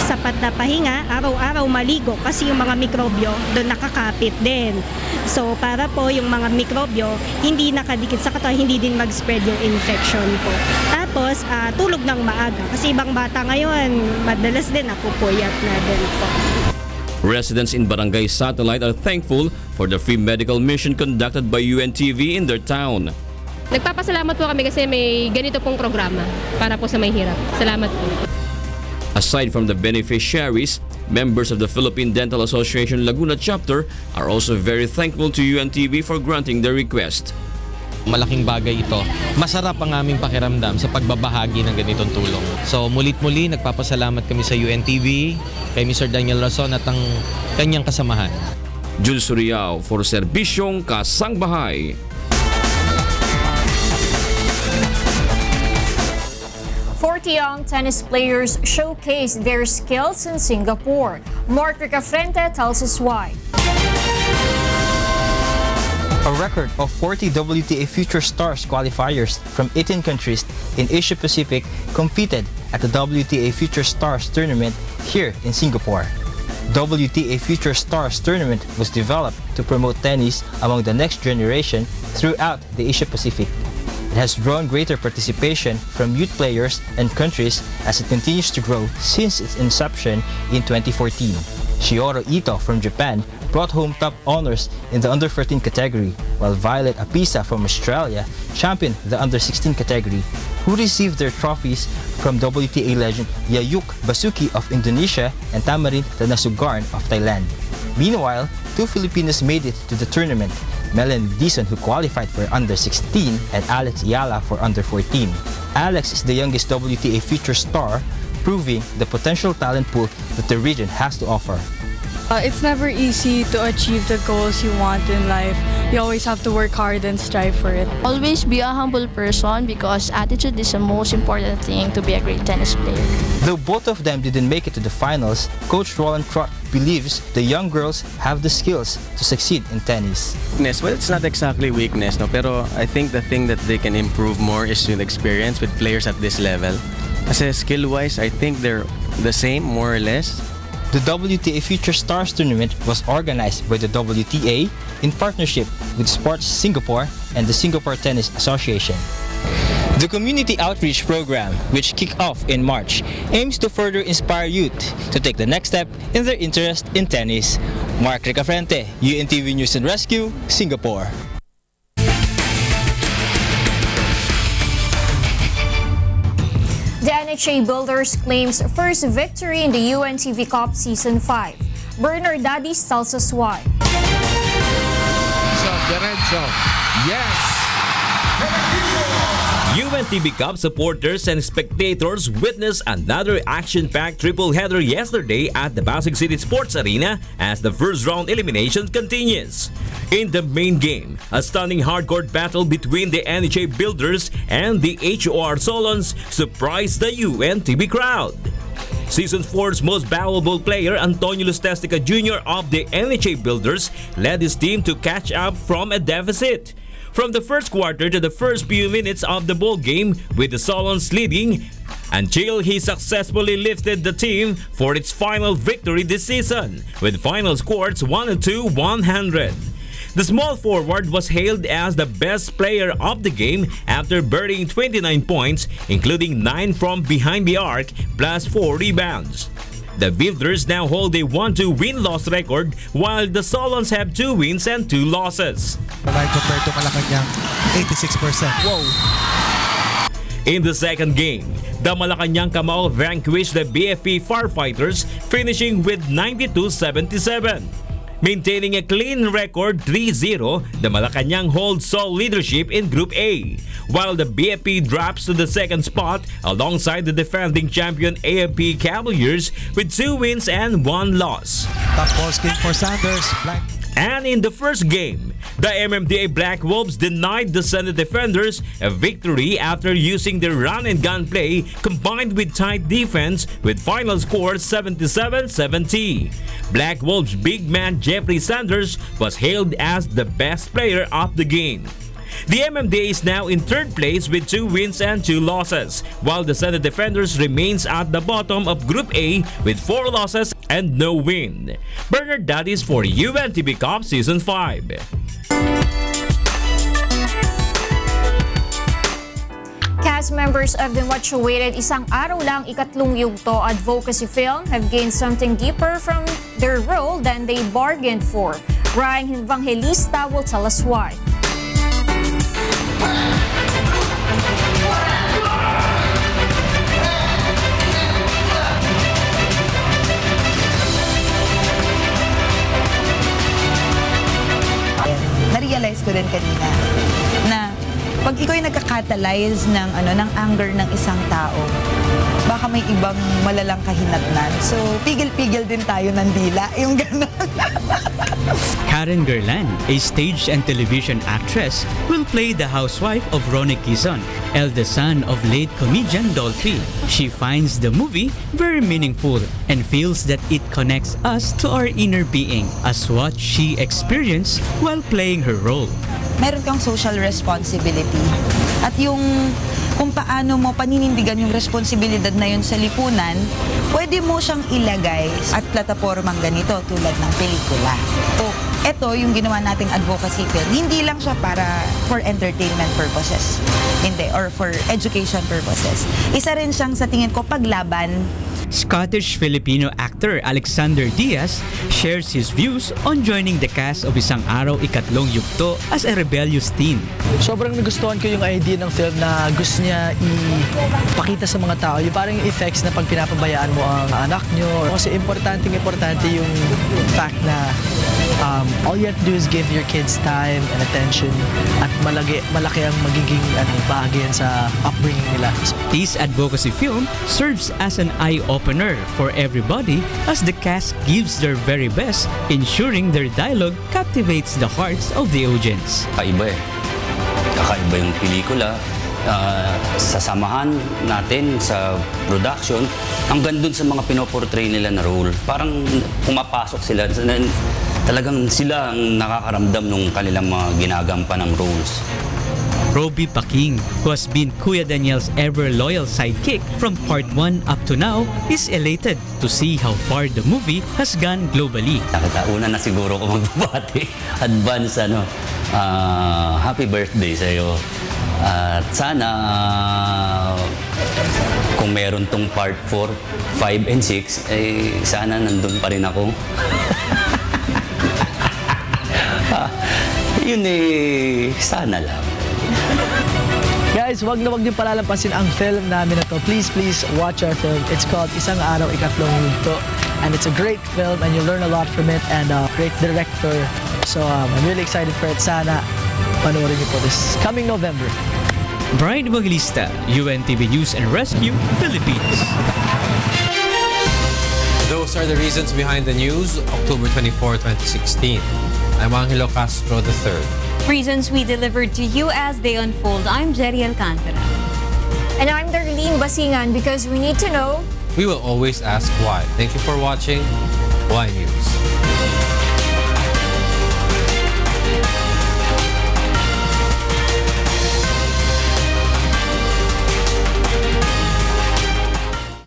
Sapat na pahinga, araw-araw maligo kasi yung mga mikrobyo doon nakakapit din. So para po yung mga mikrobyo hindi nakadikit sa katawan, hindi din mag-spread yung infection po. Tapos tulog ng maaga kasi ibang bata ngayon madalas din napupuyat na din po. Residents in Barangay Satellite are thankful for the free medical mission conducted by Untv in their town. Nagpapasalamat po kami kasi may ganito pong programa para po sa may hirap. Salamat po. Aside from the beneficiaries, members of the Philippine Dental Association Laguna chapter are also very thankful to Untv for granting their request. Malaking bagay ito. Masarap ang aming pakiramdam sa pagbabahagi ng ganitong tulong. So mulit-muli nagpapasalamat kami sa Untv, kay Mr. Daniel Russel at ang kanyang kasamahan. Jules Suriao for Serbisyong Kasangbahay. 40 young tennis players showcased their skills in Singapore. Mark Ricafrente tells us why. A record of 40 WTA Future Stars qualifiers from 18 countries in Asia Pacific competed at the WTA Future Stars tournament here in Singapore. WTA Future Stars tournament was developed to promote tennis among the next generation throughout the Asia Pacific. It has drawn greater participation from youth players and countries as it continues to grow since its inception in 2014. Shioro Ito from Japan brought home top honors in the under-14 category, while Violet Apisa from Australia championed the under-16 category, who received their trophies from WTA legend Yayuk Basuki of Indonesia and Tamarin Tanasugarn of Thailand. Meanwhile, two Filipinos made it to the tournament, Melanie Dizon, who qualified for under-16, and Alex Ayala for under-14. Alex is the youngest WTA Future Star, proving the potential talent pool that the region has to offer. It's never easy to achieve the goals you want in life. You always have to work hard and strive for it. Always be a humble person because attitude is the most important thing to be a great tennis player. Though both of them didn't make it to the finals, Coach Roland Trott believes the young girls have the skills to succeed in tennis. Well, it's not exactly weakness, no, pero I think the thing that they can improve more is with experience with players at this level. Kasi skill-wise, I think they're the same, more or less. The WTA Future Stars tournament was organized by the WTA in partnership with Sports Singapore and the Singapore Tennis Association. The community outreach program, which kicked off in March, aims to further inspire youth to take the next step in their interest in tennis. Mark Ricafrente, UNTV News and Rescue, Singapore. The NHA Builders claims first victory in the UNTV Cup Season 5. Bernard Daddies tells us why. Yes! UNTV Cup supporters and spectators witnessed another action-packed triple-header yesterday at the Pasig City Sports Arena as the first-round elimination continues. In the main game, a stunning hardcore battle between the NHA Builders and the HOR Solons surprised the UNTV crowd. Season 4's most valuable player, Antonio Lustestica Jr. of the NHA Builders, led his team to catch up from a deficit. From the first quarter to the first few minutes of the ball game, with the Solons leading, until he successfully lifted the team for its final victory this season, with final scores 102-100. The small forward was hailed as the best player of the game after burying 29 points, including 9 from behind the arc, plus 4 rebounds. The Builders now hold a 1-2 win-loss record, while the Solons have 2 wins and 2 losses. Compared to Malacanang, 86%. Whoa! In the second game, the Malacanang Kamao vanquished the BFP Firefighters, finishing with 92-77. Maintaining a clean record 3-0, the Malacanang holds sole leadership in Group A, while the BFP drops to the second spot alongside the defending champion AFP Cavaliers with 2 wins and 1 loss. Top ball skin for Sanders. And in the first game, the MMDA Black Wolves denied the Senate defenders a victory after using their run-and-gun play combined with tight defense with final score 77-70. Black Wolves big man Jeffrey Sanders was hailed as the best player of the game. The MMDA is now in third place with 2 wins and 2 losses, while the Senate Defenders remains at the bottom of Group A with 4 losses and no win. Bernard Daddies for UNTV Cup Season 5. Cast members of the much-awaited Isang Araw Lang Ikatlong Yugto advocacy film have gained something deeper from their role than they bargained for. Ryan Evangelista will tell us why. Na-realize ko rin kanina na pag ikaw ay nagka-catalyze ng anger ng isang tao, baka may ibang malalang kahinatnan. So, pigil-pigil din tayo ng dila. Yung gano'n. Karen Gerlan, a stage and television actress, will play the housewife of Ronnie Quizon, eldest son of late comedian Dolphy. She finds the movie very meaningful and feels that it connects us to our inner being as what she experienced while playing her role. Meron kang social responsibility. At yung kung paano mo paninindigan yung responsibilidad na yun sa lipunan, pwede mo siyang ilagay at platapormang ganito tulad ng pelikula. So, ito yung ginawa nating advocacy film. Hindi lang siya para for entertainment purposes. Hindi, or for education purposes. Isa rin siyang sa tingin ko paglaban. Scottish-Filipino actor Alexander Diaz shares his views on joining the cast of Isang Araw Ikatlong Yugto as a rebellious teen. Sobrang nagustuhan ko yung idea ng film na gusto niya ipakita sa mga tao yung parang effects na pag pinapabayaan mo ang anak nyo. Kasi importante yung fact na all you have to do is give your kids time and attention at malaki ang magiging bahagi yan sa upbringing nila. This advocacy film serves as an eye-opener for everybody as the cast gives their very best, ensuring their dialogue captivates the hearts of the audience. Kakaiba yung pelikula. Sasamahan natin sa production hanggang dun sa mga pinoportray nila na role. Parang pumapasok sila. Talagang sila ang nakakaramdam ng kanilang mga ginagampan ng roles. Roby Paking, who has been Kuya Daniel's ever-loyal sidekick from part 1 up to now, is elated to see how far the movie has gone globally. Una na siguro ko magbabati. Advance happy birthday sa iyo. At sana kung meron tong part 4, 5, and 6, sana nandun pa rin ako. Yun sana lang. Guys, wag niyo palalampasin ang film namin na to. Please watch our film. It's called Isang Araw Ikatlong Yugto. And it's a great film and you'll learn a lot from it and great director. So I'm really excited for it. Sana panoorin niyo po this coming November. Brian Evangelista, UNTV News and Rescue, Philippines. Those are the reasons behind the news, October 24, 2016. I'm Angelo Castro III. Reasons we delivered to you as they unfold. I'm Gerry Alcantara. And I'm Darlene Basingan because we need to know. We will always ask why. Thank you for watching Whynews.